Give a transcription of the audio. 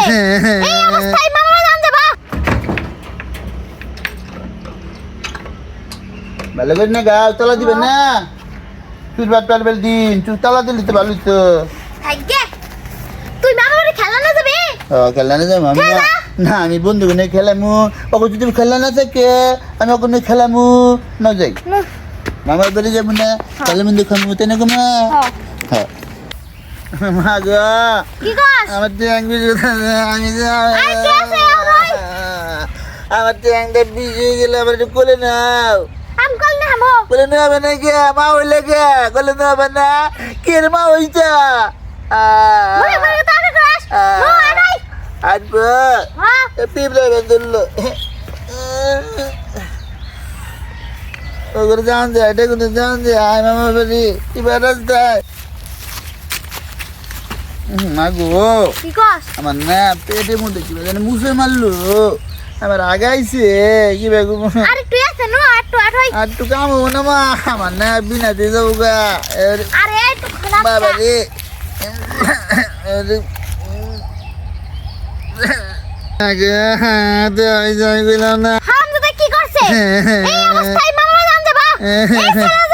এই অবস্থায় মামা জান যাবা ভালো করে না গাও তলা দিবেন না তুই বাট পারবেল দিন তুই তলা দিলি তো ভালো তো থাকগে তুই মামা বাড়ি খেলা না যাবে খেলা না যাই আমি না আমি বন্ধু নিয়ে খেলামু ওকে যদি খেলা না থাকে আমি ওকে নিয়ে খেলামু না যাই মামার বাড়ি যাবো না তাহলে মন্দির খামু তাই না গো মা হ্যাঁ মা গো কি কস আমার ট্যাং বিজে আমি আর কে আছে ওই আমার ট্যাংটা বিজে গেলে আবার একটু কোলে নাও আম কল না হামো কোলে নেওয়া হবে না কে মা হইলে কে কোলে নেওয়া হবে না কে রে মা হইতা বলে বলে তো আগে কস নো আনাই আসবো হ্যাঁ পিপলে বেঁধুল্লো ওগুলো জান যায় এটা কিন্তু জান যায় আয় মামা বলি এবার রাস্তায় মা গো কি কস আমার না পেটের মধ্যে কি জানি মুছে মারলো আমার আগাইছে কি বেগু আর একটু আছে নো আটটু আটই আর একটু কাম হবো না মা আমার না বিনা দিয়ে যাবো গা আরে একটু খানা বাবা রে আগে যাই গেলাম না হারামজাদা কি করছে এই অবস্থায় মামা জান যাবা এই ছেলে